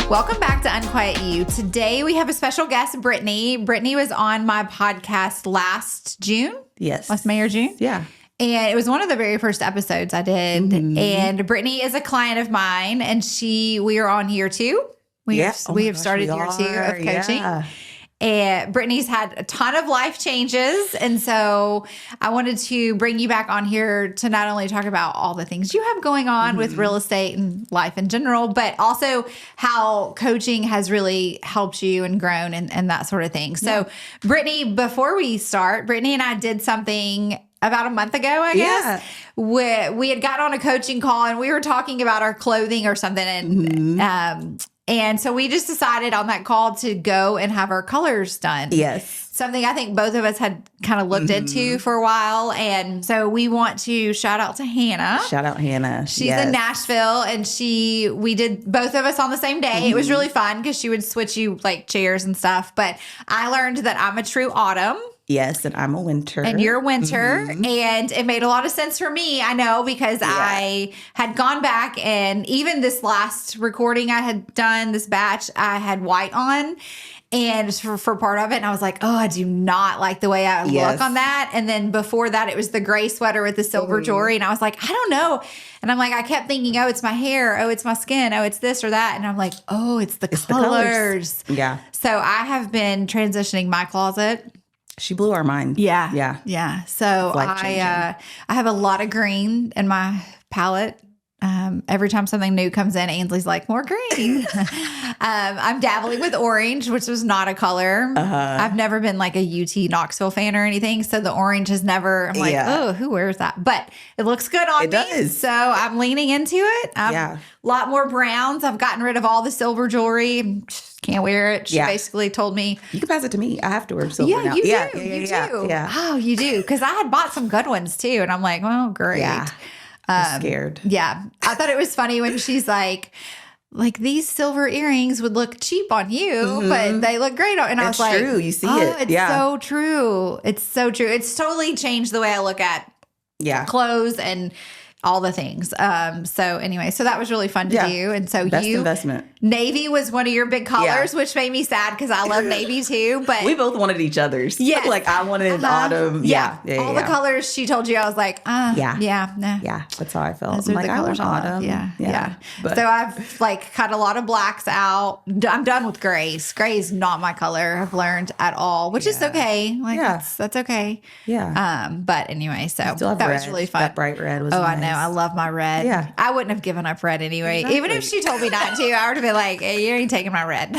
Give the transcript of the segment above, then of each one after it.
Welcome back to Unquiet You. Today we have a special guest, Brittany. Brittany was on my podcast last June. Yes. Last May or June. Yeah. And it was one of the very first episodes I did. Mm-hmm. And Brittany is a client of mine, and we are on year 2. We have started year 2 of coaching. Yeah. And Brittany's had a ton of life changes. And so I wanted to bring you back on here to not only talk about all the things you have going on with real estate and life in general, but also how coaching has really helped you and grown and that sort of thing. So Brittany, before we start, Brittany and I did something about a month ago, I guess. We had gotten on a coaching call and we were talking about our clothing or something. And so we just decided on that call to go and have our colors done. Yes. Something I think both of us had kind of looked into for a while. And so we want to shout out to Hannah. Shout out Hannah. She's in Nashville, and we did both of us on the same day. It was really fun because she would switch you like chairs and stuff. But I learned that I'm a true autumn. Yes, and I'm a winter. And you're a winter. And it made a lot of sense for me, I know, because I had gone back, and even this last recording I had done, this batch, I had white on. And for part of it, and I was like, oh, I do not like the way I look on that. And then before that, it was the gray sweater with the silver jewelry. And I was like, I don't know. And I'm like, I kept thinking, oh, it's my hair. Oh, it's my skin. Oh, it's this or that. And I'm like, oh, it's the colors. Yeah. So I have been transitioning my closet. She blew our mind. Yeah. Yeah. Yeah. So I have a lot of green in my palette. Every time something new comes in, Ainsley's like, more green. I'm dabbling with orange, which was not a color. I've never been like a UT Knoxville fan or anything. So the orange has never, I'm like, oh, who wears that? But it looks good on me. It does. So I'm leaning into it. A lot more browns. I've gotten rid of all the silver jewelry. Can't wear it. She basically told me, you can pass it to me. I have to wear silver now. You do. You do. Yeah. Oh, you do. Because I had bought some good ones too. And I'm like, well, great. Yeah. I'm scared. Yeah. I thought it was funny when she's like these silver earrings would look cheap on you, but they look great on. And I was like, true. You see it. It's so true. It's so true. It's totally changed the way I look at clothes and all the things. So anyway, so that was really fun to do. And so best investment. Navy was one of your big colors, which made me sad because I love navy too. But we both wanted each other's. Yeah. Like I wanted autumn. Yeah. All the colors she told you, I was like, nah. Yeah. That's how I felt. Those are like, the colors autumn. Yeah. But, so I've like cut a lot of blacks out. I'm done with grays. Gray is not my color, I've learned at all, which is okay. Like that's okay. Yeah. But anyway, so that red. was really fun. That bright red was nice. I know. I love my red. Yeah. I wouldn't have given up red anyway. Exactly. Even if she told me not to, I would have been like, hey, you ain't taking my red.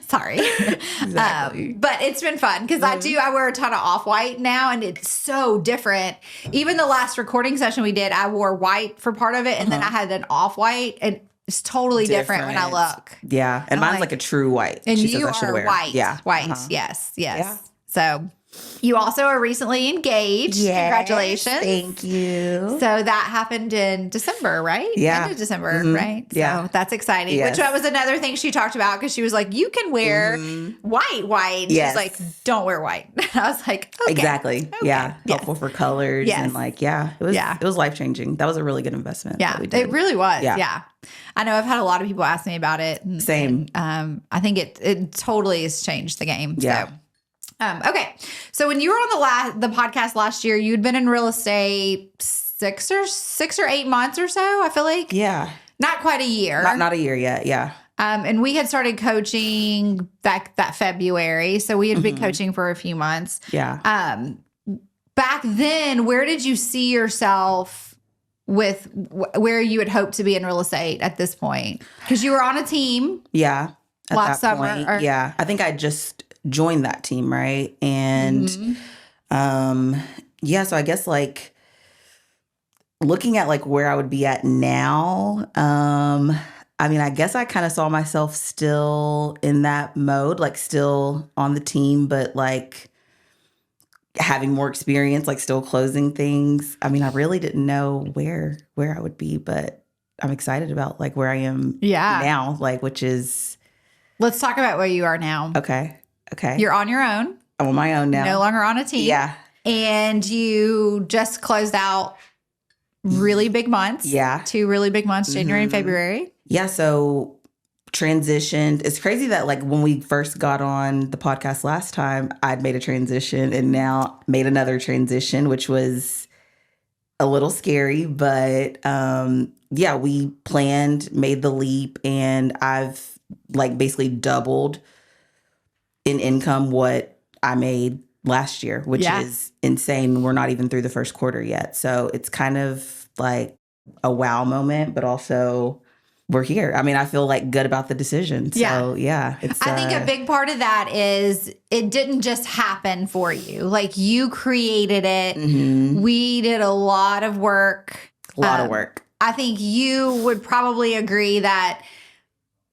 Sorry. Exactly. But it's been fun because I wear a ton of off-white now, and it's so different. Even the last recording session we did, I wore white for part of it, and then I had an off-white, and it's totally different when I look. Yeah. And mine's like a true white. And she you says I should are wear. white. Yeah. White. Yes. Yeah. So you also are recently engaged. Yes, congratulations. Thank you. So that happened in December, right? Yeah. End of December, right? Yeah. So that's exciting. Yes. Which was another thing she talked about because she was like, you can wear white. Yes. She's like, don't wear white. I was like, okay. Exactly. Okay. Yeah. Helpful for colors. And like, it was life-changing. That was a really good investment. Yeah. It really was. Yeah. I know I've had a lot of people ask me about it. Same. And, I think it totally has changed the game. Yeah. So. Okay. So when you were on the podcast last year, you'd been in real estate 6 or 8 months or so, I feel like. Yeah. Not quite a year. Not a year yet. Yeah. And we had started coaching back that February. So we had been coaching for a few months. Yeah. Back then, where did you see yourself with where you had hoped to be in real estate at this point? Because you were on a team. Yeah. Last summer. Yeah. I think I just joined that team, right? And so I guess like looking at like where I would be at now, I mean, I guess I kind of saw myself still in that mode, like still on the team, but like having more experience, like still closing things. I mean, I really didn't know where I would be, but I'm excited about like where I am now, like, which is. Let's talk about where you are now. Okay. You're on your own. I'm on my own now. No longer on a team. Yeah. And you just closed out really big months. Yeah. 2 really big months, January and February. Yeah. So transitioned. It's crazy that like when we first got on the podcast last time, I'd made a transition and now made another transition, which was a little scary, but yeah, we planned, made the leap, and I've like basically doubled in income what I made last year, which is insane. We're not even through the first quarter yet. So it's kind of like a wow moment, but also we're here. I mean, I feel like good about the decision. So yeah, it's, I think a big part of that is it didn't just happen for you. Like you created it. Mm-hmm. We did a lot of work. A lot of work. I think you would probably agree that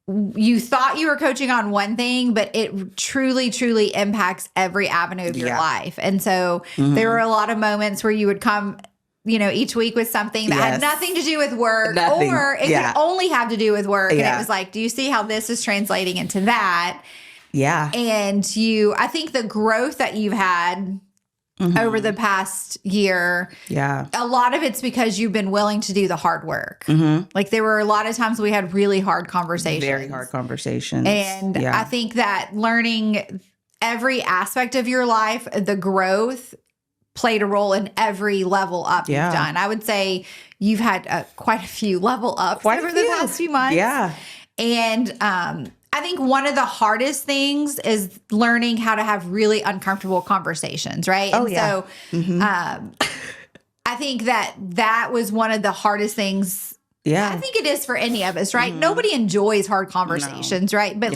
you thought you were coaching on one thing, but it truly, truly impacts every avenue of your life. And so there were a lot of moments where you would come, you know, each week with something that had nothing to do with work, or it could only have to do with work. And it was like, do you see how this is translating into that? Yeah. And I think the growth that you've had over the past year, a lot of it's because you've been willing to do the hard work. Like there were a lot of times we had really hard conversations. Very hard conversations. And I think that learning every aspect of your life, the growth played a role in every level up you've done. I would say you've had quite a few level ups over the past few months. Yeah. And I think one of the hardest things is learning how to have really uncomfortable conversations, right? So I think that was one of the hardest things. Yeah. I think it is for any of us, right? Nobody enjoys hard conversations, right? But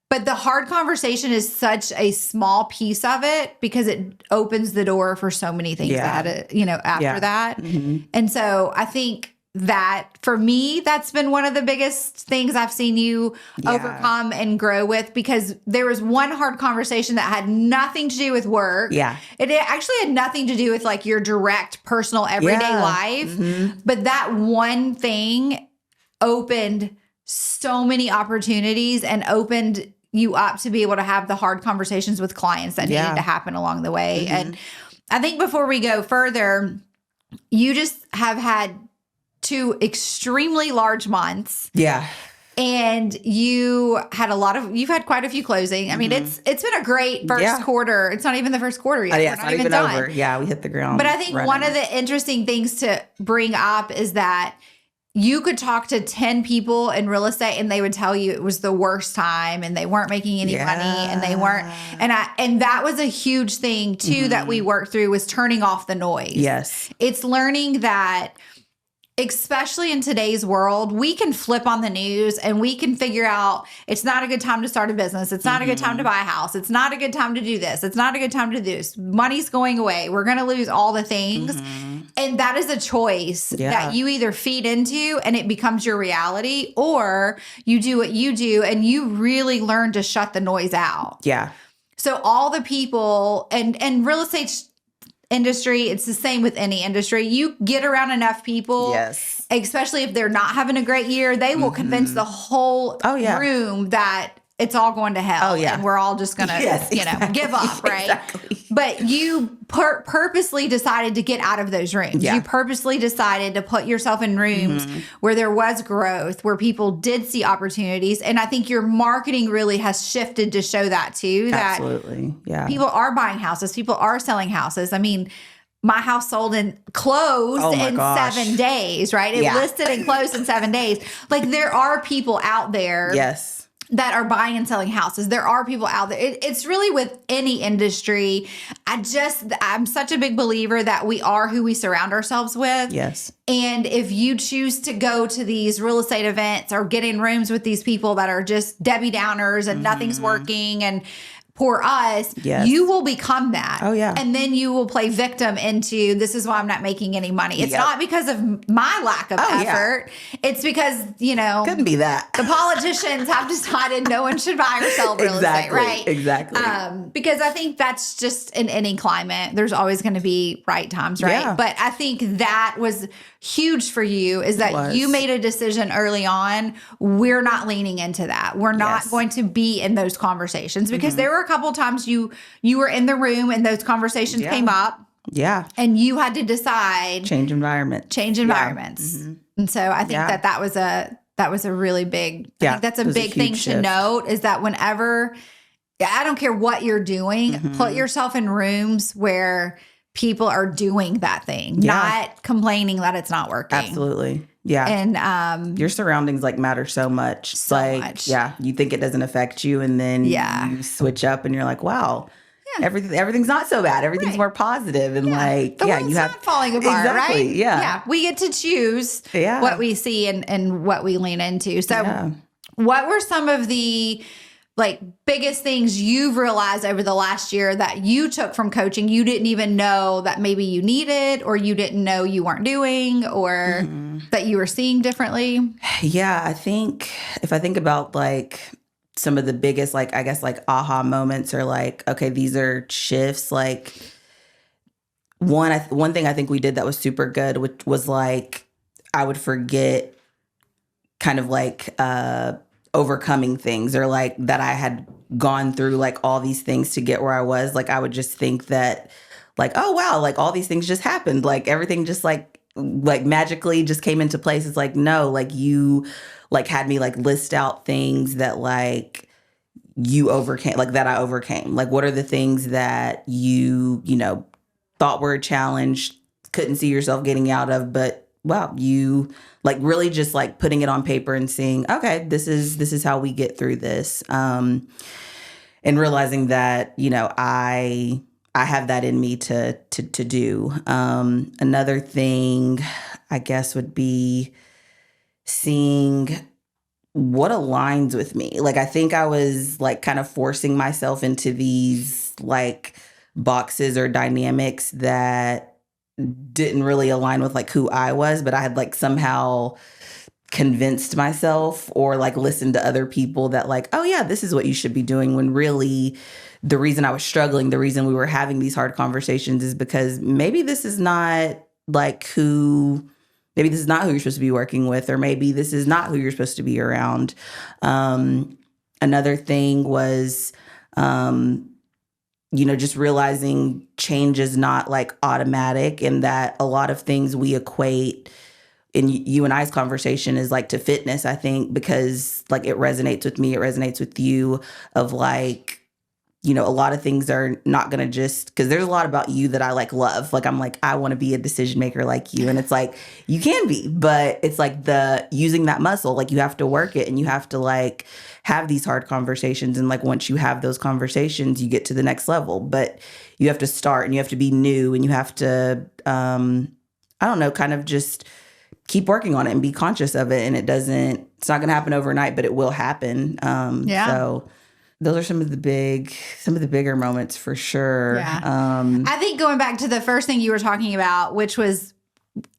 but the hard conversation is such a small piece of it because it opens the door for so many things after that. And so I think that for me, that's been one of the biggest things I've seen you overcome and grow with, because there was one hard conversation that had nothing to do with work. Yeah. It actually had nothing to do with like your direct personal everyday life. But that one thing opened so many opportunities and opened you up to be able to have the hard conversations with clients that needed to happen along the way. And I think before we go further, you just have had 2 extremely large months. Yeah. And you've had quite a few closing. I mean, it's been a great first quarter. It's not even the first quarter yet. It's not even over. Yeah, we hit the ground. But I think one of the interesting things to bring up is that you could talk to 10 people in real estate and they would tell you it was the worst time and they weren't making any money and they weren't. And that was a huge thing too that we worked through, was turning off the noise. Yes. It's learning that, especially in today's world, we can flip on the news and we can figure out it's not a good time to start a business. It's not a good time to buy a house. It's not a good time to do this. It's not a good time to do this. Money's going away. We're going to lose all the things. And that is a choice that you either feed into and it becomes your reality, or you do what you do and you really learn to shut the noise out. Yeah. So all the people and real estate industry, it's the same with any industry. You get around enough people, especially if they're not having a great year, they will convince the whole room that it's all going to hell. And we're all just going to, give up, right? Exactly. But you purposely decided to get out of those rooms. You purposely decided to put yourself in rooms where there was growth, where people did see opportunities. And I think your marketing really has shifted to show that too. Absolutely. Yeah. People are buying houses. People are selling houses. I mean, my house sold and closed in 7 days, right? It listed and closed in 7 days. Like there are people out there. That are buying and selling houses. There are people out there. It's really with any industry. I'm such a big believer that we are who we surround ourselves with. Yes. And if you choose to go to these real estate events or get in rooms with these people that are just Debbie Downers and nothing's working and poor us, you will become that. Oh, yeah. And then you will play victim into, this is why I'm not making any money. It's not because of my lack of effort. It's because, couldn't be that. The politicians have decided no one should buy or sell real estate, right? Exactly. Because I think that's just in any climate. There's always going to be right times, right? Yeah. But I think that was huge for you, is that you made a decision early on. We're not leaning into that. We're not going to be in those conversations, because there were a couple of times you were in the room and those conversations came up. Yeah. And you had to decide. Change environments. And so I think that was a That was a really big, I think that's a big thing to note, is that whenever, I don't care what you're doing, put yourself in rooms where people are doing that thing, not complaining that it's not working. Absolutely. Yeah. And your surroundings like matter so much. Yeah, you think it doesn't affect you, and then you switch up and you're like, wow. Everything's not so bad. Everything's more positive, and the world's you have not falling apart, right? Yeah, we get to choose what we see and what we lean into. So, what were some of the biggest things you've realized over the last year that you took from coaching you didn't even know that maybe you needed, or you didn't know you weren't doing, or that you were seeing differently? Yeah, I think if I think about some of the biggest, aha moments, or okay, these are shifts. One thing I think we did that was super good, which was I would forget kind of overcoming things, or that I had gone through all these things to get where I was. I would just think that oh wow, all these things just happened. Everything just magically just came into place. It's no, you had me list out things that you overcame, that I overcame. What are the things that you thought were a challenge, couldn't see yourself getting out of, but wow, you really just putting it on paper and seeing, okay, this is how we get through this. And realizing that, I have that in me to do. Another thing, I guess, would be seeing what aligns with me. I think I was kind of forcing myself into these boxes or dynamics that didn't really align with who I was, but I had somehow convinced myself or listened to other people that oh yeah, this is what you should be doing, when really the reason I was struggling, the reason we were having these hard conversations is because maybe this is not maybe this is not who you're supposed to be working with, or maybe this is not who you're supposed to be around. Another thing was, just realizing change is not automatic, and that a lot of things we equate in you and I's conversation is to fitness, I think, because it resonates with me, it resonates with you, of a lot of things are not going to just, because there's a lot about you that I love. I'm I want to be a decision maker like you. And it's you can be, but it's the using that muscle, you have to work it, and you have to have these hard conversations. And once you have those conversations, you get to the next level, but you have to start, and you have to be new, and you have to, I don't know, kind of just keep working on it and be conscious of it. And it's not going to happen overnight, but it will happen. So those are some of the bigger moments for sure. Yeah. I think going back to the first thing you were talking about, which was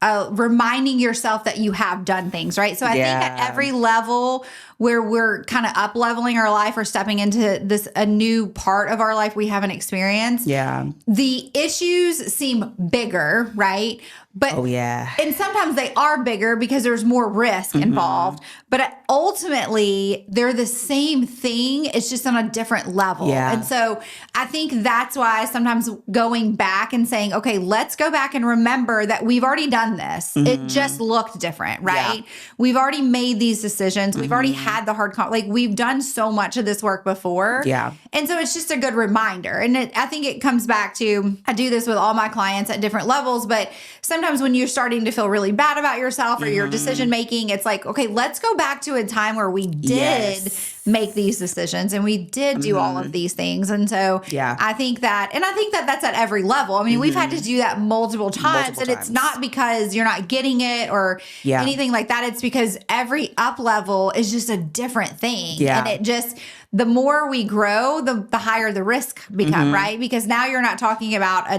reminding yourself that you have done things, right? So I think at every level where we're kind of up leveling our life or stepping into a new part of our life we haven't experienced. Yeah. The issues seem bigger, right? But and sometimes they are bigger because there's more risk involved. But ultimately, they're the same thing. It's just on a different level. Yeah. And so I think that's why sometimes going back and saying, okay, let's go back and remember that we've already done this. It just looked different, right? Yeah. We've already made these decisions. We've already had the hard, we've done so much of this work before. Yeah. And so it's just a good reminder. And I think it comes back to, I do this with all my clients at different levels, but sometimes when you're starting to feel really bad about yourself or your decision making, it's okay, let's go back to a time where we did make these decisions and we did do all of these things. And so I think that that's at every level. I mean, we've had to do that multiple times. It's not because you're not getting it or anything like that. It's because every up level is just a different thing. Yeah. And it just, the more we grow, the higher the risk become, right? Because now you're not talking about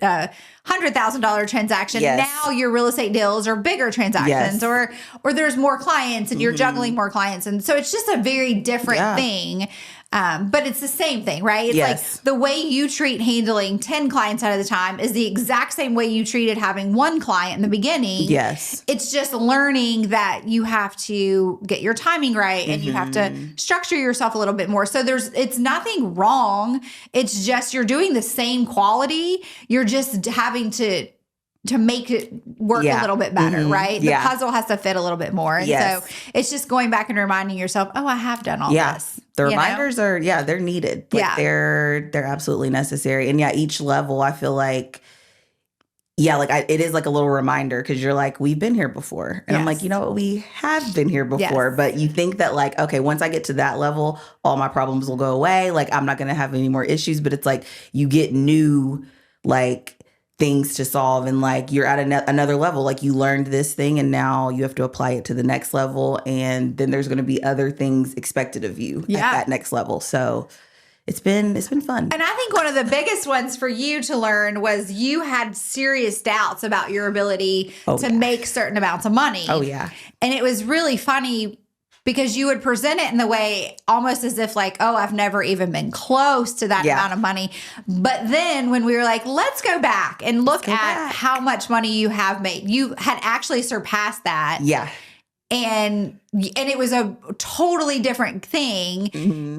a $100,000 transaction. Yes. Now your real estate deals are bigger transactions, or there's more clients and you're juggling more clients. And so it's just a very different thing. But it's the same thing, right? It's the way you treat handling 10 clients at a time is the exact same way you treated having one client in the beginning. Yes. It's just learning that you have to get your timing right and you have to structure yourself a little bit more. So it's nothing wrong. It's just you're doing the same quality. You're just having to to make it work a little bit better, right? The puzzle has to fit a little bit more. And so it's just going back and reminding yourself, oh, I have done all this. The reminders are, they're needed. Like they're absolutely necessary. And each level, I feel like, it is like a little reminder because you're like, we've been here before. And I'm like, you know what? We have been here before. But you think that like, okay, once I get to that level, all my problems will go away. Like I'm not going to have any more issues. But it's like you get new like things to solve and like you're at another level. Like you learned this thing and now you have to apply it to the next level. And then there's going to be other things expected of you at that next level. So it's been fun. And I think one of the biggest ones for you to learn was you had serious doubts about your ability to make certain amounts of money. Oh, yeah. And it was really funny because you would present it in the way almost as if like, oh, I've never even been close to that amount of money. But then when we were like, let's go back and look at how much money you have made, you had actually surpassed that. Yeah. And it was a totally different thing.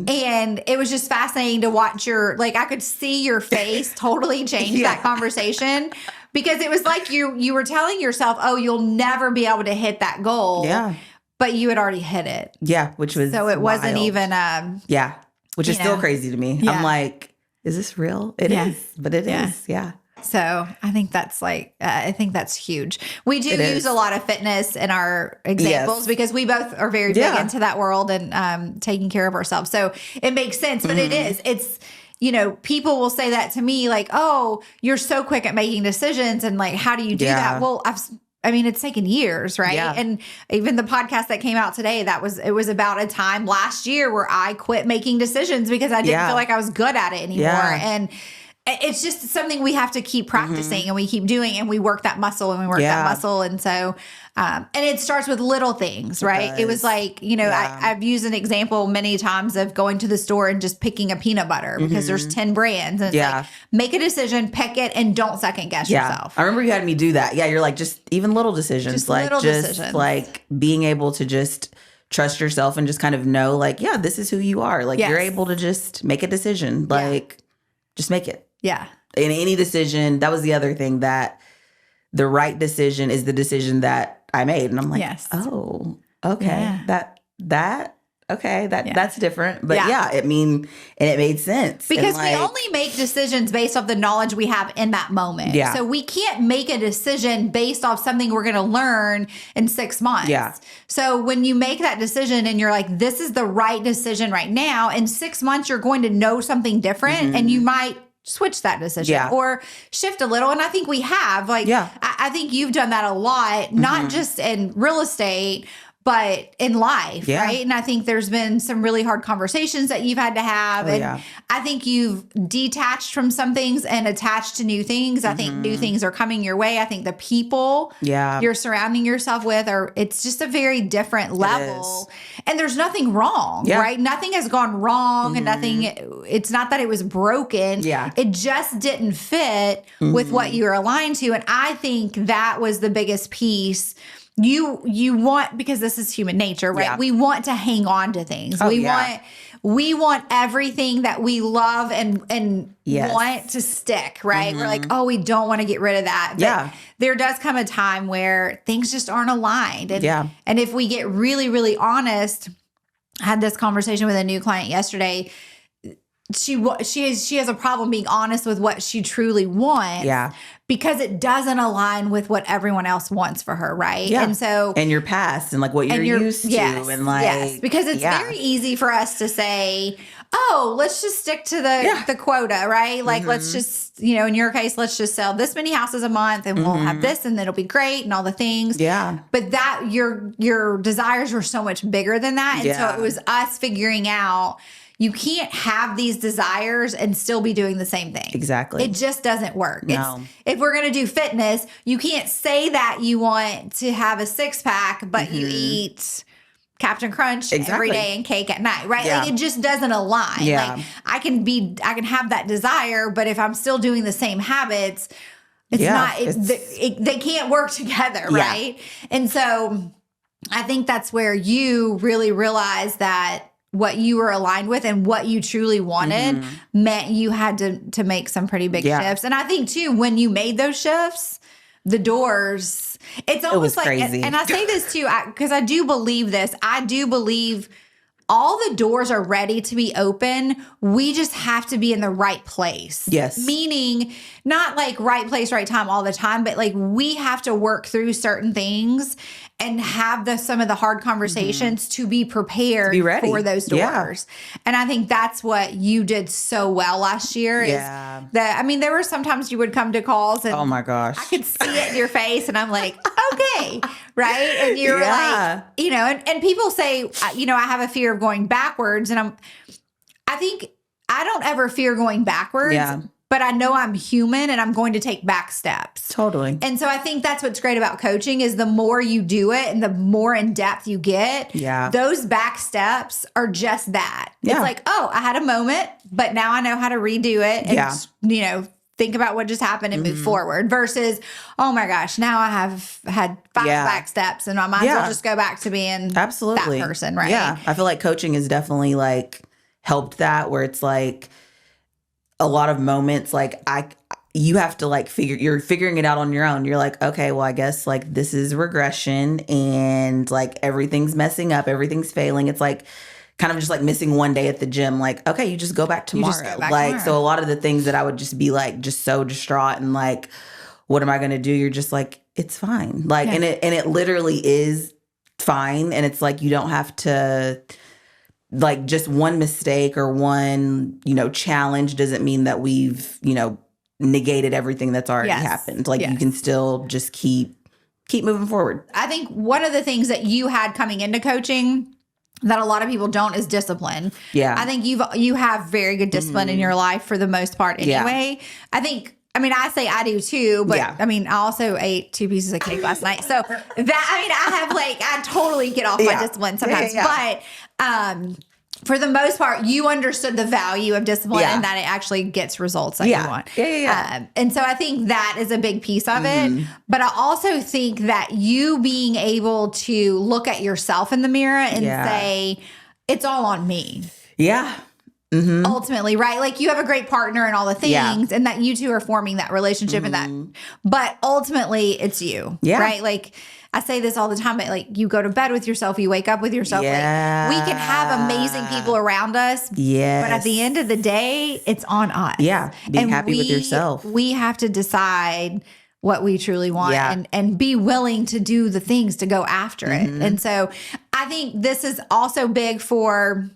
And it was just fascinating to watch I could see your face totally change that conversation because it was like you were telling yourself, oh, you'll never be able to hit that goal. Yeah. But you had already hit it. Yeah, which was so it wasn't even which is still crazy to me. I'm like, is this real? It is, but it is. Yeah. So I think that's I think that's huge. We do use a lot of fitness in our examples because we both are very big into that world and taking care of ourselves. So it makes sense, but it's, people will say that to me like, oh, you're so quick at making decisions. And like, how do you do that? Well, it's taken years, right? Yeah. And even the podcast that came out today, it was about a time last year where I quit making decisions because I didn't feel like I was good at it anymore. Yeah. And it's just something we have to keep practicing and we keep doing and we work that muscle and we work that muscle. And so, and it starts with little things, right? It was like, I've used an example many times of going to the store and just picking a peanut butter because there's 10 brands. And it's like, make a decision, pick it, and don't second guess yourself. I remember you had me do that. Yeah. You're like, just even little decisions, decisions. Like being able to just trust yourself and just kind of know like, this is who you are. Like you're able to just make a decision, like just make it. Yeah. In any decision, that was the other thing, that the right decision is the decision that I made. And I'm like, oh, okay. That's different. But it made sense. Because we only make decisions based off the knowledge we have in that moment. Yeah. So we can't make a decision based off something we're going to learn in 6 months. Yeah. So when you make that decision and you're like, this is the right decision right now, in 6 months, you're going to know something different and you might switch that decision or shift a little. And I think we have I think you've done that a lot, not just in real estate, but in life, right? And I think there's been some really hard conversations that you've had to have. I think you've detached from some things and attached to new things. I think new things are coming your way. I think the people you're surrounding yourself with it's just a very different level. And there's nothing wrong, right? Nothing has gone wrong and it's not that it was broken. It just didn't fit with what you were aligned to. And I think that was the biggest piece. You want, because this is human nature, right? We want to hang on to things. We want everything that we love and want to stick, right? We're like, oh, we don't want to get rid of that. But there does come a time where things just aren't aligned. And if we get really, really honest, I had this conversation with a new client yesterday. She has a problem being honest with what she truly wants. Because it doesn't align with what everyone else wants for her, right? And so, and your past and like what you're used to, and like because it's very easy for us to say, oh, let's just stick to the quota, right? Like let's just, in your case, let's just sell this many houses a month and we'll have this and it'll be great and all the things. But that your desires were so much bigger than that, and so it was us figuring out, you can't have these desires and still be doing the same thing. Exactly. It just doesn't work. No. If we're going to do fitness, you can't say that you want to have a 6-pack, but you eat Captain Crunch every day and cake at night, right? Like it just doesn't align. Like I can have that desire, but if I'm still doing the same habits, they can't work together, right? And so I think that's where you really realize that what you were aligned with and what you truly wanted meant you had to make some pretty big shifts. And I think too, when you made those shifts, the doors, it's almost like, crazy. and I say this too, because I do believe this. I do believe all the doors are ready to be open. We just have to be in the right place. Yes. Meaning not like right place, right time all the time, but like we have to work through certain things and have some of the hard conversations to be prepared for those doors. Yeah. And I think that's what you did so well last year. Yeah. Is that, I mean, there were sometimes you would come to calls and oh my gosh, I could see it in your face and I'm like, okay. Right. And you're like, you know, and people say, you know, I have a fear of going backwards. And I think I don't ever fear going backwards. Yeah. But I know I'm human and I'm going to take back steps. Totally. And so I think that's what's great about coaching is the more you do it and the more in depth you get, those back steps are just that. Yeah. It's like, oh, I had a moment, but now I know how to redo it and, you know, think about what just happened and move forward versus, oh my gosh, now I have had 5 back steps and I might as well just go back to being that person, right? Yeah. I feel like coaching has definitely like helped that where it's like, a lot of moments like you have to like you're figuring it out on your own. You're like, okay, well, I guess like this is regression and like everything's messing up, everything's failing. It's like kind of just like missing one day at the gym. Like, okay, you just go back tomorrow. So a lot of the things that I would just be like just so distraught and like, what am I gonna do? You're just like, it's fine. Like and it literally is fine. And it's like you don't have to like just one mistake or one, you know, challenge doesn't mean that we've, you know, negated everything that's already happened. Like you can still just keep moving forward. I think one of the things that you had coming into coaching that a lot of people don't is discipline. Yeah. I think you have very good discipline in your life for the most part anyway. Yeah. I mean, I say I do too, but I mean, I also ate 2 pieces of cake last night. So I totally get off my discipline sometimes, but, for the most part, you understood the value of discipline and that it actually gets results that you want. And so I think that is a big piece of it. But I also think that you being able to look at yourself in the mirror and say, it's all on me. Yeah. Ultimately, right? Like you have a great partner and all the things and that you two are forming that relationship and that, but ultimately it's you, right? Like I say this all the time, but like you go to bed with yourself, you wake up with yourself. Yeah. Like we can have amazing people around us. Yes. But at the end of the day, it's on us. Yeah. Being happy with yourself. We have to decide what we truly want and be willing to do the things to go after it. And so I think this is also big for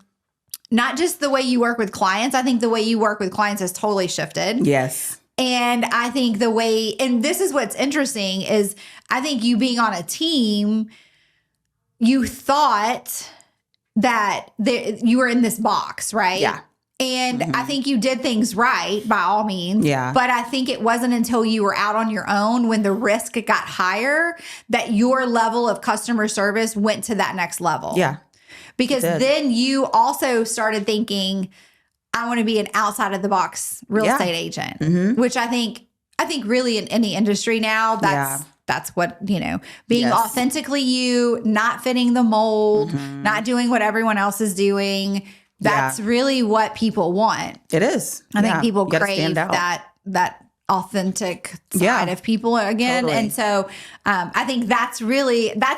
not just the way you work with clients. I think the way you work with clients has totally shifted. Yes. And I think and this is what's interesting is I think you being on a team, you thought that you were in this box, right? Yeah. And I think you did things right by all means. Yeah. But I think it wasn't until you were out on your own when the risk got higher that your level of customer service went to that next level. Yeah. Because then you also started thinking, I want to be an outside of the box real estate agent, which I think really in any industry now, that's what, you know, being authentically you, not fitting the mold, not doing what everyone else is doing. That's really what people want. It is. I think people crave that authentic side of people again. Totally. And so I think that's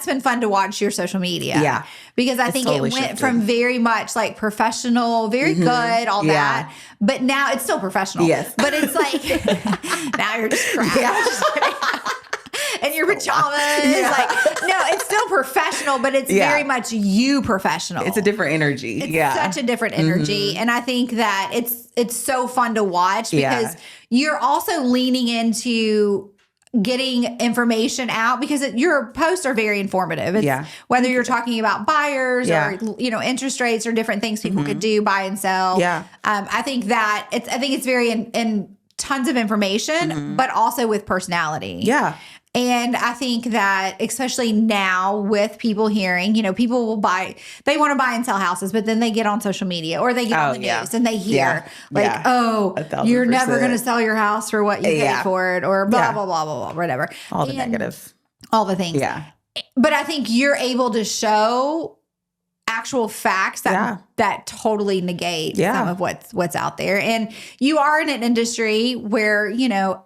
been fun to watch your social media. Yeah. Because I think totally it went from very much like professional, very good, all that. But now it's still professional. Yes. But it's like, now you're just crap. Yeah. Just kidding. And your pajamas. Like, no, it's still professional, but it's very much you professional. It's a different energy. It's such a different energy. And I think that it's so fun to watch because you're also leaning into getting information out because your posts are very informative. It's whether you're talking about buyers or, you know, interest rates or different things people could do, buy and sell. Yeah. I think it's very in tons of information, but also with personality. Yeah. And I think that especially now with people hearing, you know, people will they want to buy and sell houses, but then they get on social media or they get on the news and they hear you're never going to sell your house for what you paid for it or blah, blah, blah, blah, blah, whatever. All the negative. All the things. Yeah. But I think you're able to show actual facts that totally negate some of what's out there. And you are in an industry where, you know,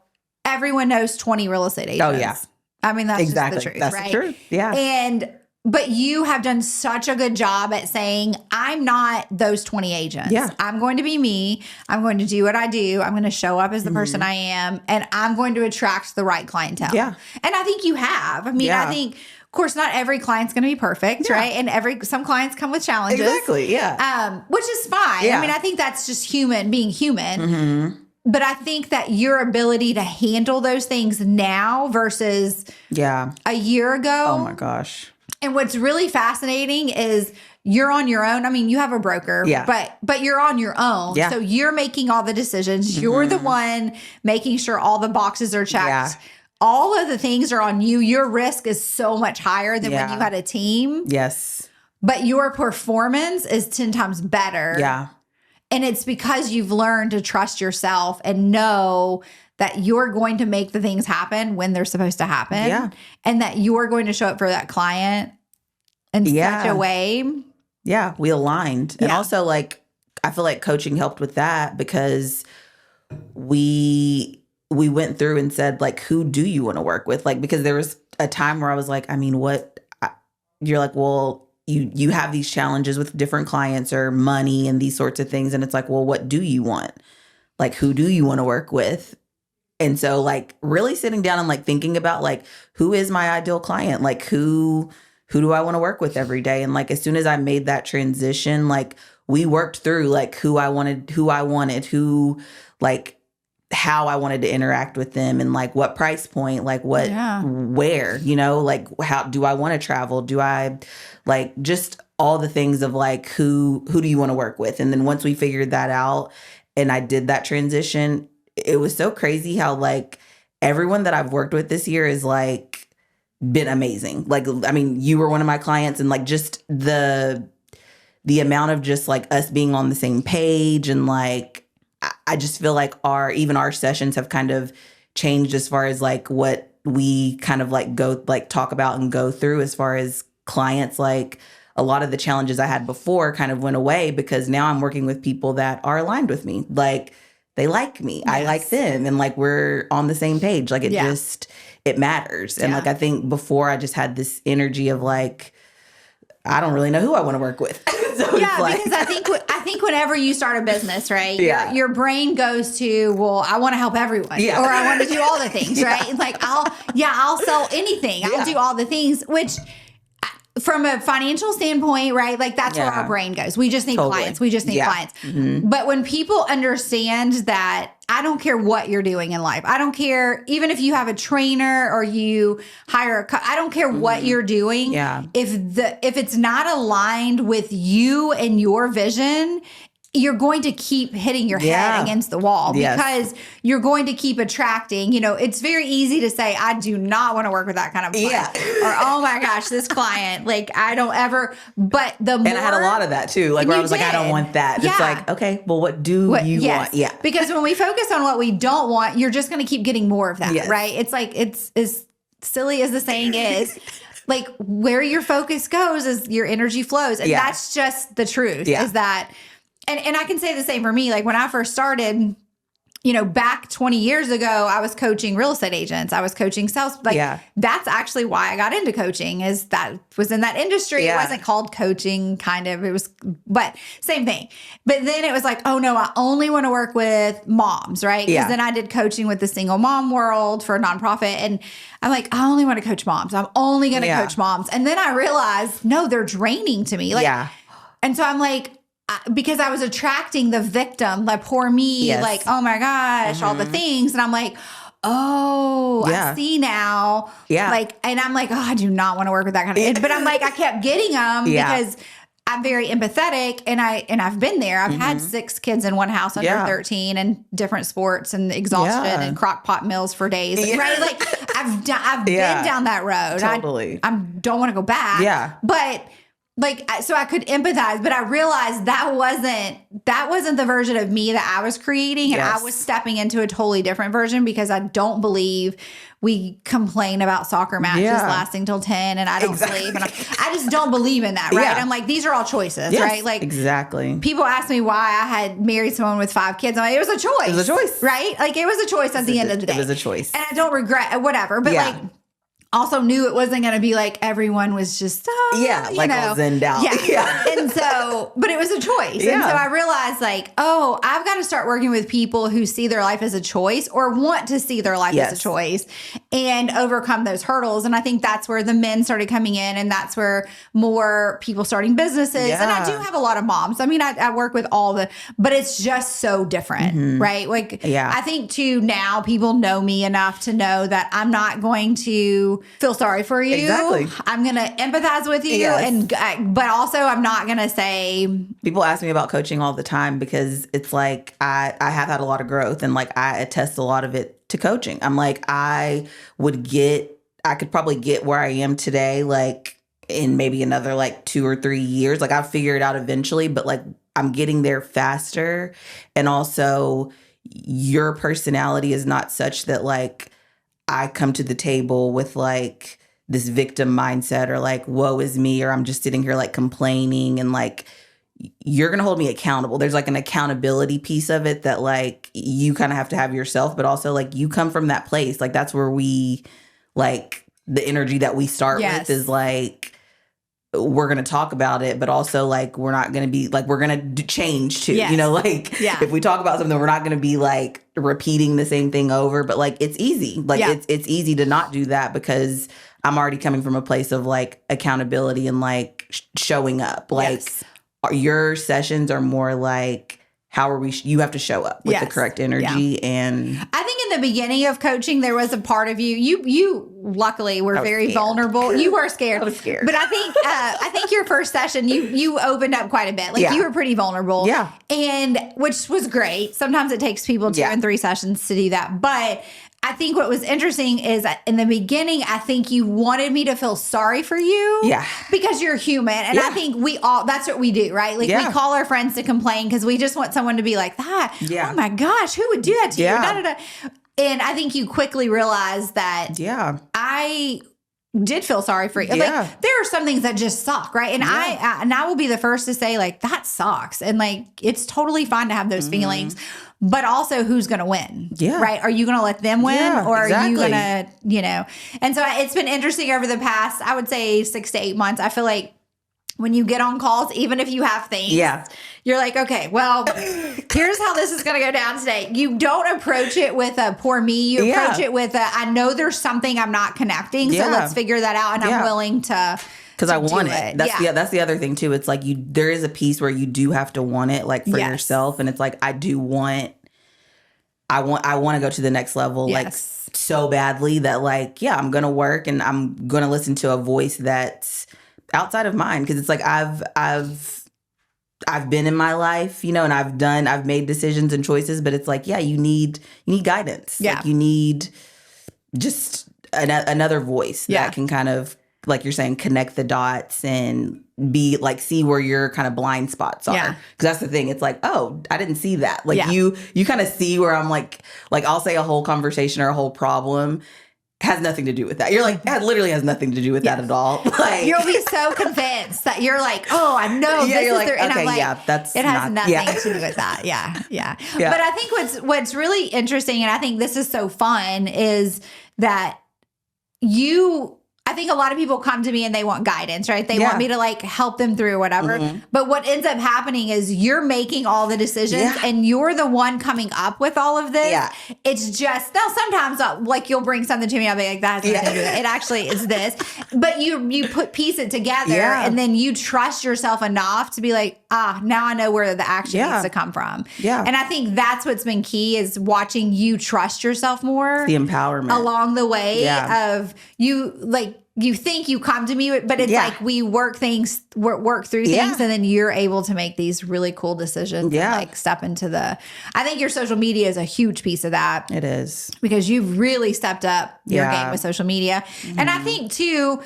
everyone knows 20 real estate agents. Oh, yeah. I mean, that's Exactly. just the truth, That's right? the truth. Yeah. But you have done such a good job at saying, I'm not those 20 agents. Yeah. I'm going to be me. I'm going to do what I do. I'm going to show up as the person I am, and I'm going to attract the right clientele. Yeah. And I think you have. I mean, I think, of course, not every client's going to be perfect, right? And some clients come with challenges. Exactly. Yeah. Which is fine. Yeah. I mean, I think that's just being human. But I think that your ability to handle those things now versus a year ago. Oh my gosh. And what's really fascinating is you're on your own. I mean, you have a broker, but you're on your own. Yeah. So you're making all the decisions. You're the one making sure all the boxes are checked. Yeah. All of the things are on you. Your risk is so much higher than when you had a team. Yes. But your performance is 10 times better. Yeah. And it's because you've learned to trust yourself and know that you're going to make the things happen when they're supposed to happen. Yeah. And that you're going to show up for that client in such a way. Yeah. We aligned. And also, like, I feel like coaching helped with that because we went through and said, like, who do you want to work with? Like, because there was a time where I was like, I mean, you're like, well, you have these challenges with different clients or money and these sorts of things. And it's like, well, what do you want? Like, who do you want to work with? And so, like, really sitting down and, like, thinking about, like, who is my ideal client? Like, who do I want to work with every day? And, like, as soon as I made that transition, like, we worked through, like, who I wanted, like, how I wanted to interact with them and, like, what price point, like, where, you know, like, how do I want to travel? Do I, like, just all the things of, like, who do you want to work with? And then once we figured that out and I did that transition, it was so crazy how, like, everyone that I've worked with this year is, like, been amazing. Like, I mean, you were one of my clients, and, like, just the amount of just, like, us being on the same page, and, like, I just feel like our sessions have kind of changed as far as, like, what we kind of, like, talk about and go through as far as clients. Like, a lot of the challenges I had before kind of went away because now I'm working with people that are aligned with me. Like, they like me. I like them. And, like, we're on the same page. Like, it matters. And, like, I think before I just had this energy of, like, I don't really know who I want to work with. So because I think whenever you start a business, right, your brain goes to, well, I want to help everyone, or I want to do all the things, right? And, like, I'll sell anything. I'll do all the things, which from a financial standpoint, right? Like, that's where our brain goes. We just need clients. We just need clients. But when people understand that, I don't care what you're doing in life. I don't care, even if you have a trainer or you hire I don't care what you're doing. Yeah. If it's not aligned with you and your vision, you're going to keep hitting your head against the wall because you're going to keep attracting, it's very easy to say, I do not want to work with that kind of client. Or, oh my gosh, this client, like, I don't ever, but the more. And I had a lot of that too. Like, where I was like, I don't want that. It's like, okay, well, what do you want? Yeah. Because when we focus on what we don't want, you're just going to keep getting more of that, right? It's like, it's as silly as the saying is. Like, where your focus goes is your energy flows. And that's just the truth is that. And I can say the same for me. Like, when I first started, back 20 years ago, I was coaching real estate agents. I was coaching sales. Like, that's actually why I got into coaching, is that was in that industry. It wasn't called coaching, kind of. It was, but same thing. But then it was like, oh no, I only want to work with moms, right? Because then I did coaching with the single mom world for a nonprofit. And I'm like, I only want to coach moms. I'm only going to coach moms. And then I realized, no, they're draining to me. Like, and so I'm like, because I was attracting the victim, like, poor me, like, oh my gosh, all the things. And I'm like, oh, I see now. Like, and I'm like, oh, I do not want to work with that kind of, but I'm like, I kept getting them because I'm very empathetic, and I've been there. I've had 6 kids in one house under 13 and different sports and exhaustion and crock pot meals for days. Right. Like, I've been down that road. Totally. I don't want to go back. But so I could empathize, but I realized that wasn't the version of me that I was creating. And I was stepping into a totally different version because I don't believe we complain about soccer matches lasting till 10 and I don't sleep. And I just don't believe in that. Right. I'm like, these are all choices, right? Like exactly. People ask me why I had married someone with 5 kids. I'm like, it was a choice. It was a choice. Right. Like it was a choice at the end of the day. It was a choice. And I don't regret whatever, but like, also knew it wasn't going to be like everyone was just, all zenned out. Yeah. And so, but it was a choice. Yeah. And so I realized like, I've got to start working with people who see their life as a choice or want to see their life as a choice and overcome those hurdles. And I think that's where the men started coming in and that's where more people starting businesses. Yeah. And I do have a lot of moms. I mean, I work with but it's just so different, right? Like, I think too, now people know me enough to know that I'm not going to feel sorry for you. Exactly. I'm going to empathize with you. But also I'm not going to say. People ask me about coaching all the time because it's like, I have had a lot of growth and like I attest a lot of it to coaching. I'm like, I could probably get where I am today, like in maybe another like 2 or 3 years. Like I'll figure it out eventually, but like I'm getting there faster. And also your personality is not such that like, I come to the table with like this victim mindset or like, woe is me, or I'm just sitting here like complaining and like, you're going to hold me accountable. There's like an accountability piece of it that like you kind of have to have yourself, but also like you come from that place. Like that's where we like the energy that we start with is like, we're going to talk about it, but also like, we're not going to be like, we're going to change too, like if we talk about something, we're not going to be like repeating the same thing over, but like, it's easy. Like it's easy to not do that because I'm already coming from a place of like accountability and like showing up. Like your sessions are more like, how are we, you have to show up with the correct energy. And I think in the beginning of coaching, there was a part of you luckily were very scared. Vulnerable. You were scared. I was scared. But I think your first session, you opened up quite a bit. Like you were pretty vulnerable. Yeah. And which was great. Sometimes it takes people 2 and 3 sessions to do that. But I think what was interesting is in the beginning, I think you wanted me to feel sorry for you. Yeah. Because you're human. And I think that's what we do, right? Like we call our friends to complain because we just want someone to be like that. Yeah. Oh my gosh, who would do that to you? Da, da, da. And I think you quickly realized that I did feel sorry for you. Yeah. Like there are some things that just suck, right? And I will be the first to say like that sucks. And like it's totally fine to have those feelings. But also, who's going to win? Yeah. Right? Are you going to let them win? Or are you going to, And so it's been interesting over the past, I would say 6 to 8 months. I feel like when you get on calls, even if you have things, you're like, okay, well, here's how this is going to go down today. You don't approach it with a poor me. You approach it with I know there's something I'm not connecting. So let's figure that out. And I'm willing to. Because I want it. That's the other thing too. It's like there is a piece where you do have to want it, like for yourself, and it's like I want to go to the next level, like so badly that like I'm gonna work and I'm gonna listen to a voice that's outside of mine because it's like I've been in my life, and I've made decisions and choices, but it's like you need guidance, like you need just another voice that can kind of, like you're saying, connect the dots and be like, see where your kind of blind spots are. Because that's the thing. It's like, oh, I didn't see that. Like you kind of see where I'm like I'll say a whole conversation or a whole problem has nothing to do with that. You're like, that literally has nothing to do with that at all. Like you'll be so convinced that you're like, oh, I know this is there. And I'm like, it has nothing to do with that. Yeah. But I think what's really interesting, and I think this is so fun, is that I think a lot of people come to me and they want guidance, right? They want me to like help them through whatever. But what ends up happening is you're making all the decisions and you're the one coming up with all of this. It's just, now sometimes like you'll bring something to me, I'll be like, that has nothing to do with it. It actually is this. But you piece it together and then you trust yourself enough to be like, now I know where the action needs to come from. And I think that's what's been key, is watching you trust yourself more. The empowerment. Along the way of you, like, you think you come to me, but it's like we work through things, and then you're able to make these really cool decisions. Yeah. And like step into I think your social media is a huge piece of that. It is. Because you've really stepped up your game with social media. And I think too,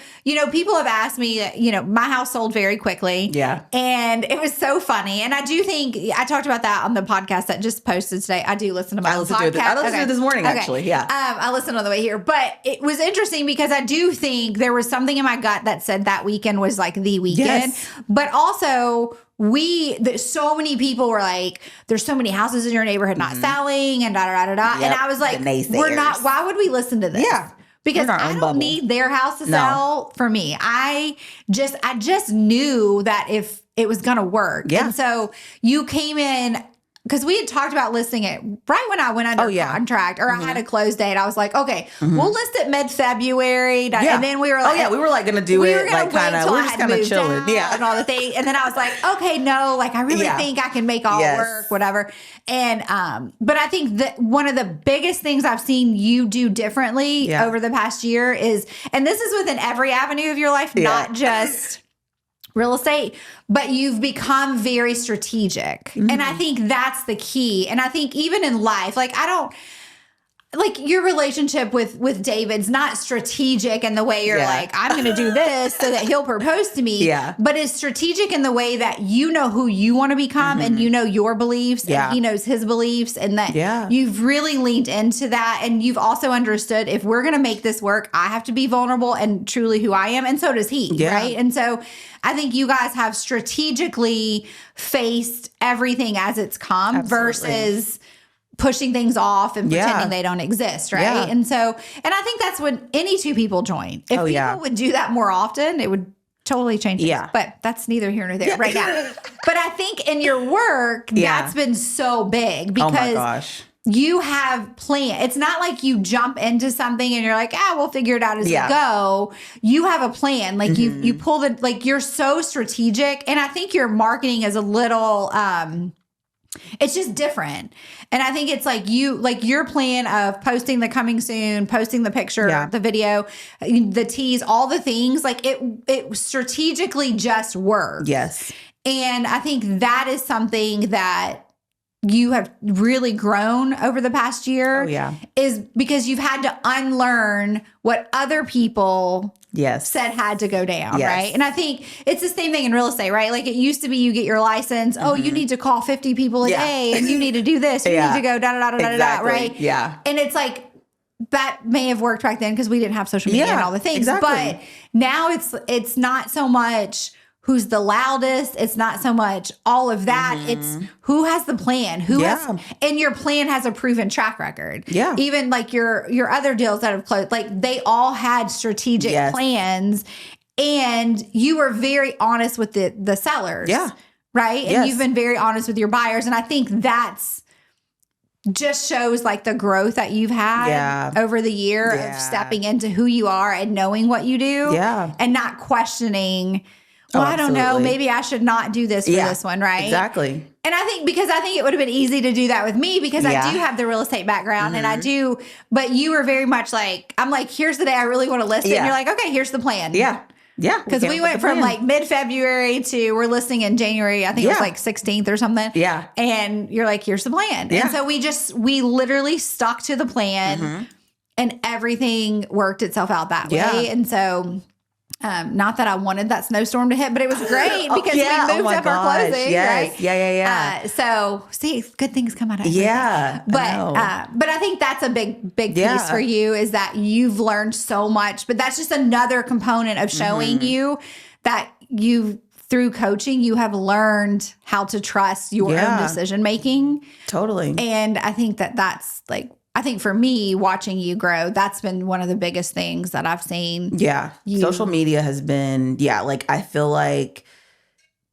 people have asked me, my house sold very quickly. Yeah. And it was so funny. And I do think I talked about that on the podcast that just posted today. I do listen to my own podcast. I listened to it this morning, actually. Yeah. I listened on the way here. But it was interesting because I do think there was something in my gut that said that weekend was like the weekend. Yes. But also so many people were like, there's so many houses in your neighborhood not selling and da da da da. Yep. And I was like, we're not, why would we listen to this? Yeah. Because I don't need their house to sell for me. I just knew that if it was going to work. Yeah. And so you came in, because we had talked about listing it right when I went under contract, or I had a close date. I was like, okay, we'll list it mid-February. And then we were like, we were like going to do it like kind of, we're just kind of chilling. Yeah. And all the things. And then I was like, okay, no, like I really think I can make all work, whatever. And, but I think that one of the biggest things I've seen you do differently over the past year is, and this is within every avenue of your life, not just real estate, but you've become very strategic. And I think that's the key. And I think even in life, like your relationship with David's not strategic in the way you're like, I'm going to do this so that he'll propose to me. Yeah. But it's strategic in the way that you know who you want to become and you know your beliefs and he knows his beliefs, and that you've really leaned into that. And you've also understood, if we're going to make this work, I have to be vulnerable and truly who I am. And so does he. Right. And so I think you guys have strategically faced everything as it's come versus pushing things off and pretending they don't exist, right? Yeah. And so, and I think that's when any two people join. If people would do that more often, it would totally change things. Yeah. But that's neither here nor there right now. But I think in your work, that's been so big because you have plan. It's not like you jump into something and you're like, we'll figure it out as we go. You have a plan. Like you pull you're so strategic. And I think your marketing is a little, it's just different. And I think it's like your plan of posting the coming soon, posting the picture, the video, the tease, all the things, like it strategically just works. Yes. And I think that is something that you have really grown over the past year. Is because you've had to unlearn what other people said had to go down, right? And I think it's the same thing in real estate, right? Like it used to be you get your license, you need to call 50 people a day and you need to do this, you need to go da-da-da-da-da-da, right? Yeah. And it's like, that may have worked back then because we didn't have social media and all the things. Exactly. But now it's not so much who's the loudest. It's not so much all of that. It's who has the plan, and your plan has a proven track record. Yeah. Even like your other deals that have closed, like they all had strategic plans, and you were very honest with the sellers. Yeah. Right. And you've been very honest with your buyers. And I think that's just shows like the growth that you've had over the year of stepping into who you are and knowing what you do and not questioning, I don't know, maybe I should not do this for this one, right? Exactly. And I think it would have been easy to do that with me because I do have the real estate background and I do, but you were very much like, I'm like, here's the day I really want to list it. And you're like, okay, here's the plan. Yeah. Yeah. Because we went from like mid-February to we're listing in January. I think it was like 16th or something. Yeah. And you're like, here's the plan. Yeah. And so we literally stuck to the plan and everything worked itself out that way. And so not that I wanted that snowstorm to hit, but it was great because we moved up our closing. Yes. Right? Yeah. So see, good things come out of everything. Yeah. But I think that's a big piece for you is that you've learned so much, but that's just another component of showing you that through coaching, you have learned how to trust your own decision making. Totally. And I think that's like, I think for me, watching you grow, that's been one of the biggest things that I've seen. Yeah. Social media has been, like, I feel like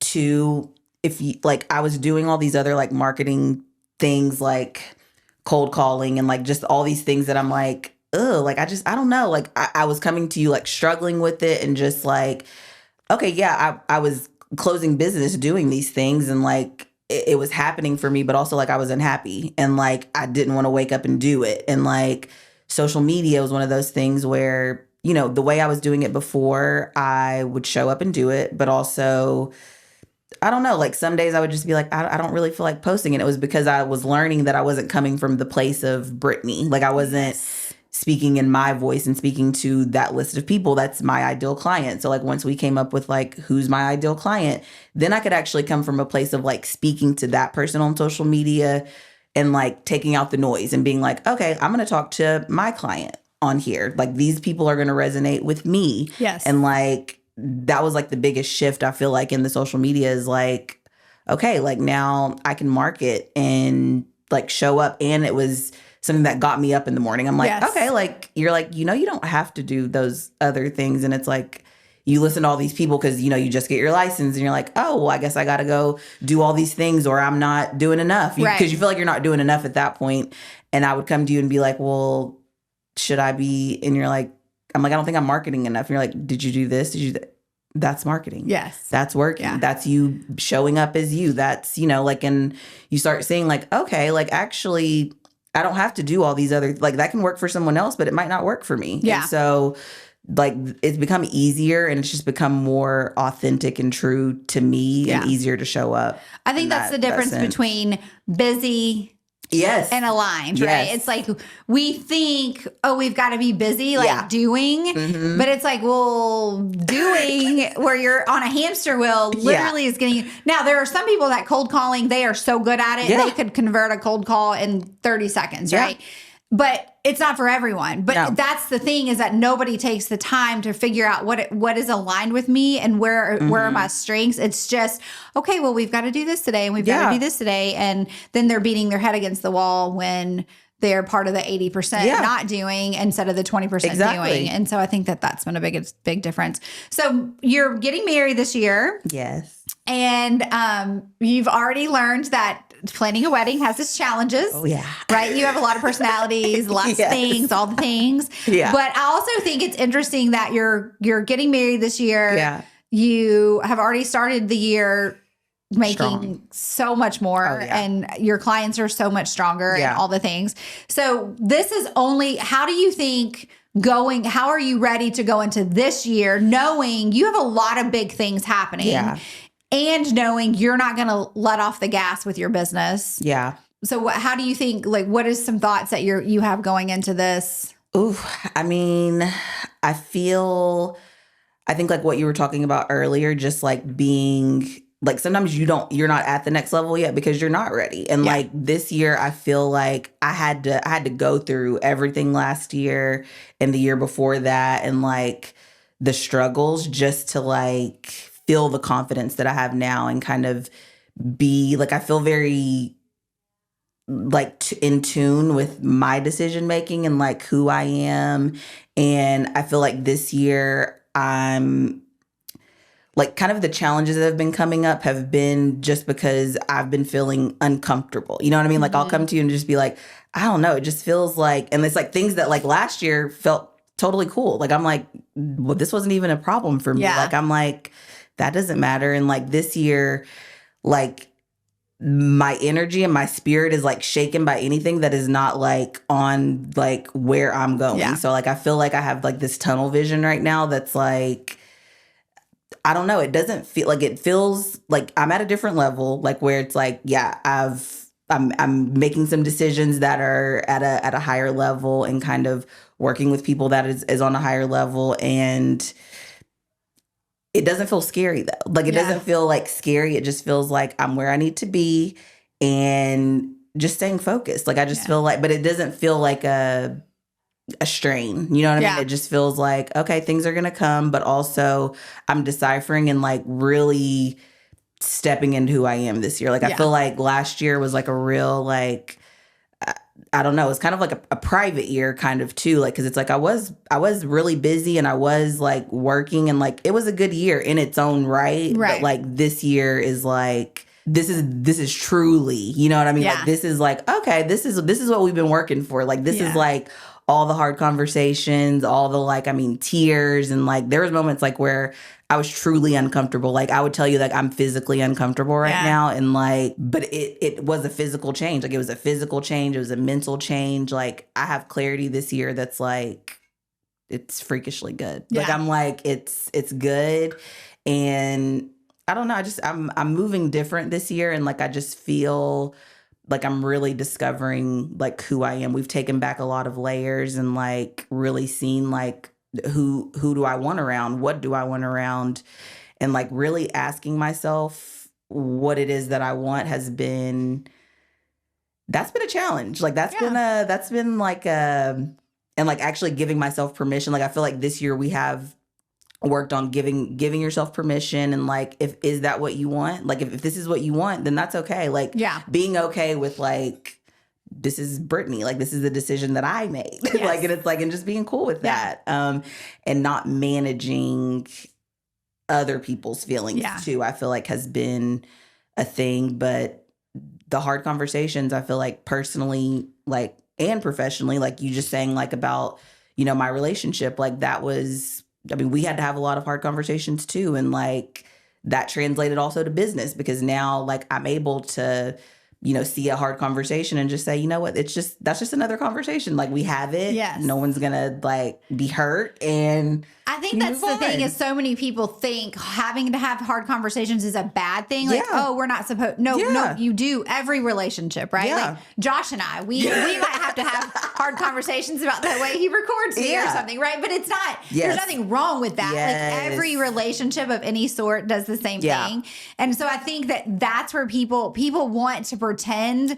if you, like, I was doing all these other, like, marketing things, like cold calling and, like, just all these things that I'm like, ugh, like, I don't know. Like, I was coming to you, like, struggling with it and just like, okay, I was closing business doing these things and, like, it was happening for me, but also like I was unhappy and like I didn't want to wake up and do it. And like social media was one of those things where you know, the way I was doing it before, I would show up and do it, but also, I don't know, like some days I would just be like, I don't really feel like posting. And it was because I was learning that I wasn't coming from the place of Brittany. Like I wasn't speaking in my voice and speaking to that list of people. That's my ideal client. So like once we came up with like, who's my ideal client, then I could actually come from a place of like speaking to that person on social media and like taking out the noise and being like, okay, I'm going to talk to my client on here. Like these people are going to resonate with me. Yes. And like, that was like the biggest shift I feel like in the social media is like, okay, like now I can market and like show up. And it was something that got me up in the morning. I'm like, okay, like you're like, you know, you don't have to do those other things. And it's like, you listen to all these people because, you know, you just get your license and you're like, oh, well, I guess I got to go do all these things or I'm not doing enough. Because you feel like you're not doing enough at that point. And I would come to you and be like, well, should I be? And you're like, I'm like, I don't think I'm marketing enough. And you're like, did you do this? Did you That's marketing. Yes. That's working. Yeah. That's you showing up as you. That's, you know, like, and you start saying like, okay, like actually, I don't have to do all these other, like that can work for someone else, but it might not work for me. Yeah. And so like it's become easier and it's just become more authentic and true to me and easier to show up. I think that's the difference between busy and aligned, right? It's like we think, oh, we've got to be busy, like doing, but it's like, well, doing where you're on a hamster wheel literally is getting. Now, there are some people that cold calling, they are so good at it, they could convert a cold call in 30 seconds, right? But it's not for everyone. But that's the thing is that nobody takes the time to figure out what is aligned with me and where are my strengths. It's just, okay, well, we've got to do this today and we've got to do this today. And then they're beating their head against the wall when they're part of the 80% not doing instead of the 20% doing. And so I think that that's been a big difference. So you're getting married this year. Yes. And you've already learned that planning a wedding has its challenges. Oh, yeah. Right? You have a lot of personalities, lots of things, all the things. Yeah. But I also think it's interesting that you're getting married this year. Yeah. You have already started the year making so much more and your clients are so much stronger and all the things. So this is only, how do you think how are you ready to go into this year knowing you have a lot of big things happening? Yeah. And knowing you're not going to let off the gas with your business. Yeah. So how do you think, like, what is some thoughts that you have going into this? Ooh, I mean, I think like what you were talking about earlier, just like being like, sometimes you're not at the next level yet because you're not ready. And like this year, I feel like I had to go through everything last year and the year before that. And like the struggles just to like feel the confidence that I have now and kind of be like, I feel very like in tune with my decision making and like who I am. And I feel like this year I'm like kind of the challenges that have been coming up have been just because I've been feeling uncomfortable. You know what I mean? Like I'll come to you and just be like, I don't know. It just feels like, and it's like things that like last year felt totally cool. Like I'm like, well, this wasn't even a problem for me. Like I'm like, that doesn't matter. And like this year, like my energy and my spirit is like shaken by anything that is not like on like where I'm going. Yeah. So like I feel like I have like this tunnel vision right now that's like, I don't know. It doesn't feel like, it feels like I'm at a different level, like where it's like, yeah, I'm making some decisions that are at a higher level and kind of working with people that is on a higher level. And it doesn't feel scary though. Like it doesn't feel like scary. It just feels like I'm where I need to be and just staying focused. Like I just feel like, but it doesn't feel like a strain. You know what I mean? It just feels like, okay, things are going to come, but also I'm deciphering and like really stepping into who I am this year. Like I feel like last year was like a real like, I don't know. It's kind of like a private year kind of too. Like, cause it's like, I was really busy and I was like working and like, it was a good year in its own right. But like this year is like, this is truly, you know what I mean? Like this is like, okay, this is what we've been working for. Like, this is like all the hard conversations, all the like, I mean, tears. And like, there was moments like where I was truly uncomfortable. Like I would tell you like I'm physically uncomfortable right now. And like, but it was a physical change. Like it was a physical change. It was a mental change. Like I have clarity this year that's like, it's freakishly good. Yeah. Like, I'm like, it's good. And I don't know. I'm moving different this year. And like, I just feel like I'm really discovering like who I am. We've taken back a lot of layers and like really seen like who do I want around? What do I want around? And like really asking myself what it is that I want that's been a challenge. Like that's been like and like actually giving myself permission. Like I feel like this year we have worked on giving yourself permission and like is that what you want? Like if this is what you want, then that's okay. Like being okay with like this is Brittany, like this is the decision that I made. Yes. Like and it's like and just being cool with that. And not managing other people's feelings too, I feel like has been a thing. But the hard conversations, I feel like personally, like, and professionally, like you just saying like about, you know, my relationship, like that was, I mean, we had to have a lot of hard conversations too. And like that translated also to business because now like I'm able to, you know, see a hard conversation and just say, you know what, that's just another conversation. Like we have it. Yes. No one's gonna like be hurt. And I think that's the thing is so many people think having to have hard conversations is a bad thing. Like, oh, we're not supposed, no, you do every relationship, right? Like Josh and I, we might have to have hard conversations about the way he records me or something, right? But it's not, there's nothing wrong with that. Like every relationship of any sort does the same thing. And so I think that's where people want to pretend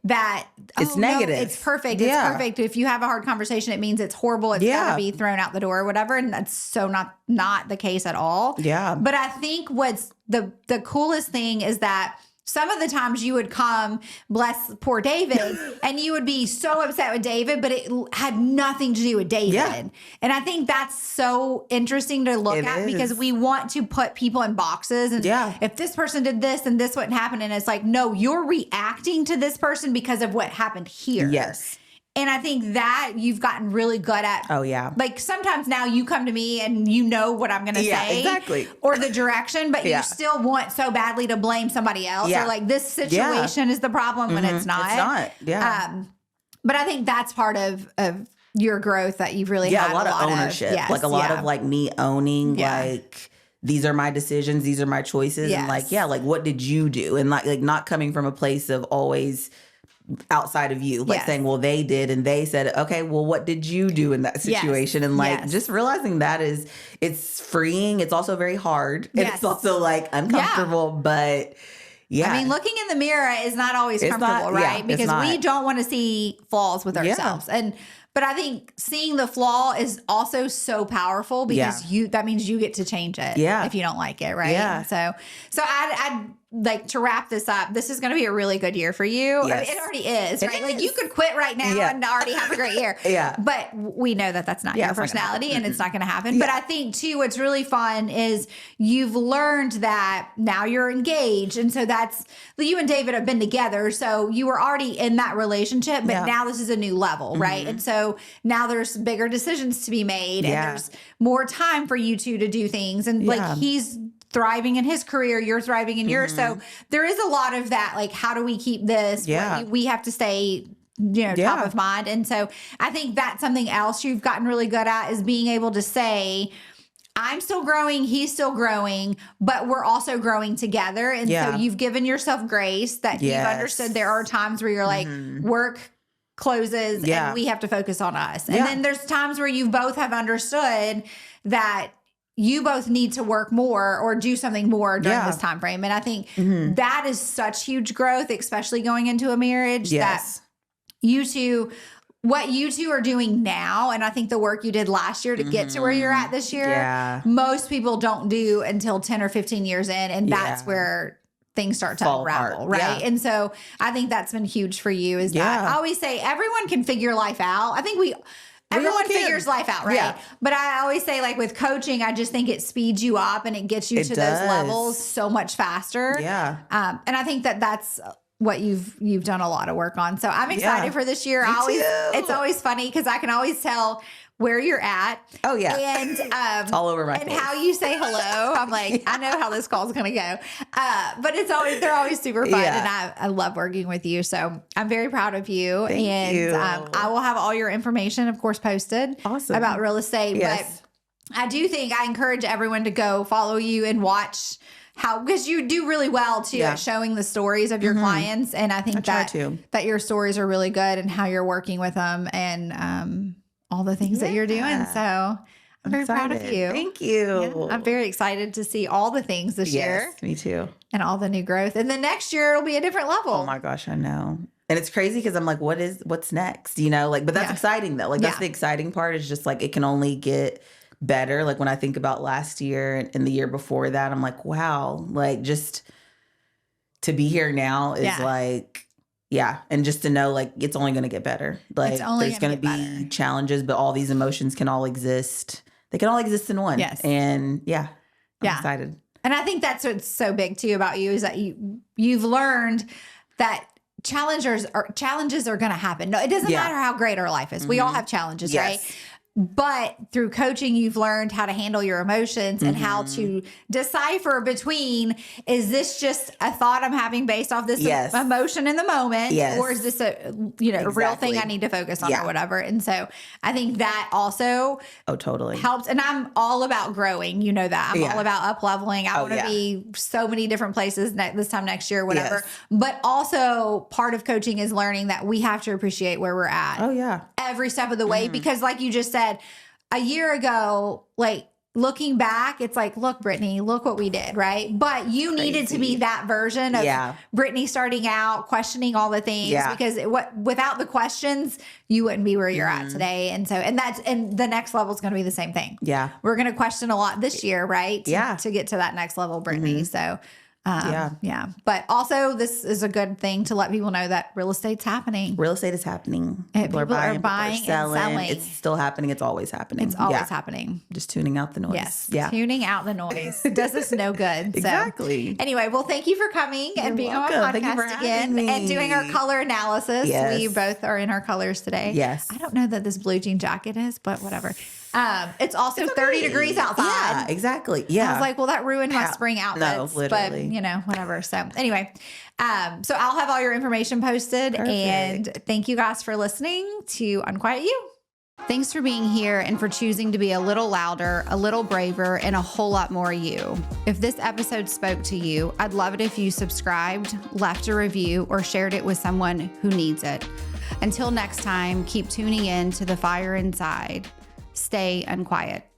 that it's negative. No, it's perfect. It's perfect. If you have a hard conversation, it means it's horrible. It's got to be thrown out the door or whatever. And that's so not the case at all. Yeah. But I think what's the coolest thing is that some of the times you would come, bless poor David, and you would be so upset with David, but it had nothing to do with David. Yeah. And I think that's so interesting to look at because we want to put people in boxes. And if this person did this and this wouldn't happen. And it's like, no, you're reacting to this person because of what happened here. Yes. And I think that you've gotten really good at. Oh, yeah. Like sometimes now you come to me and you know what I'm going to say. Exactly. Or the direction, but you still want so badly to blame somebody else. Or like this situation is the problem when it's not. It's not. Yeah. But I think that's part of your growth that you've really had a lot of ownership. Yes, like a lot of like me owning like these are my decisions. These are my choices. Yes. And like, like what did you do? And like not coming from a place of always outside of you, like saying, well, they did and they said, okay, well, what did you do in that situation? And like just realizing that it's freeing. It's also very hard. And it's also like uncomfortable, but I mean, looking in the mirror is not always comfortable, right? Because we don't want to see flaws with ourselves. But I think seeing the flaw is also so powerful because that means you get to change it if you don't like it, right? Yeah. So I'd like to wrap this up. This is going to be a really good year for you. Yes. I mean, it already is, right? Like you could quit right now and already have a great year. But we know that that's not your personality and it's not going to happen. But I think too, what's really fun is you've learned that now you're engaged. And so that's you and David have been together. So you were already in that relationship, but now this is a new level, right? And so now there's bigger decisions to be made and there's more time for you two to do things. And like he's thriving in his career, you're thriving in yours. So there is a lot of that, like, how do we keep this? We have to stay, top of mind. And so I think that's something else you've gotten really good at is being able to say, I'm still growing, he's still growing, but we're also growing together. And so you've given yourself grace that you've understood there are times where you're like, work closes and we have to focus on us. And then there's times where you both have understood that you both need to work more or do something more during this time frame. And I think that is such huge growth, especially going into a marriage that what you two are doing now, and I think the work you did last year to get to where you're at this year, most people don't do until 10 or 15 years in. And that's where things start to unravel, right? And so I think that's been huge for you is that I always say everyone can figure life out. I think everyone figures life out, right? Yeah. But I always say, like with coaching, I just think it speeds you up and it gets you to those levels so much faster. Yeah. And I think that's what you've done a lot of work on. So I'm excited for this year. It's always funny because I can always tell where you're at. Oh yeah. And it's all over my and face. how you say hello. I'm like, I know how this call's going to go. But they're always super fun. And I love working with you. So I'm very proud of you. Thank you. I will have all your information, of course, posted about real estate. Yes. But I do think I encourage everyone to go follow you and watch because you do really well too at showing the stories of your clients. And I think that your stories are really good and how you're working with them and all the things that you're doing. So I'm very proud of you. Thank you. Yeah, I'm very excited to see all the things this year. Yes, me too. And all the new growth. And the next year it'll be a different level. Oh my gosh, I know. And it's crazy because I'm like, what's next? You know, like, but that's exciting though. Like that's the exciting part is just like, it can only get better. Like when I think about last year and the year before that, I'm like, wow, like just to be here now is like, and just to know like it's only going to get better. Like there's going to be challenges, but all these emotions can all exist. They can all exist in one. Yes. And I'm excited. And I think that's what's so big too about you is that you've learned that challenges are going to happen. No, it doesn't matter how great our life is. We all have challenges, right? But through coaching, you've learned how to handle your emotions and how to decipher between, is this just a thought I'm having based off this emotion in the moment? Or is this a real thing I need to focus on or whatever? And so I think that also totally helps. And I'm all about growing. You know that. I'm all about up leveling. I want to be so many different places this time next year, whatever. But also part of coaching is learning that we have to appreciate where we're at. Oh, yeah. Every step of the way. Because like you just said, a year ago, like looking back, it's like, look, Brittany, look what we did, right? But you needed to be that version of Brittany starting out, questioning all the things because without the questions, you wouldn't be where you're at today. And so, and the next level is going to be the same thing. Yeah. We're going to question a lot this year, right? To get to that next level, Brittany. So, but also this is a good thing to let people know that real estate's happening. Real estate is happening. People are buying and selling. It's still happening. It's always happening. It's always happening. Just tuning out the noise. Yes. Yeah. Tuning out the noise does us no good. Exactly. So, anyway, well, thank you for coming and being on my podcast again and doing our color analysis. Yes. We both are in our colors today. Yes. I don't know that this blue jean jacket is, but whatever. It's also 30 degrees outside. Yeah, exactly. Yeah. I was like, well, that ruined my spring outfits. No, literally. But, whatever. So anyway, so I'll have all your information posted. Perfect. And thank you guys for listening to Unquiet You. Thanks for being here and for choosing to be a little louder, a little braver, and a whole lot more you. If this episode spoke to you, I'd love it if you subscribed, left a review, or shared it with someone who needs it. Until next time, keep tuning in to the fire inside. Stay unquiet.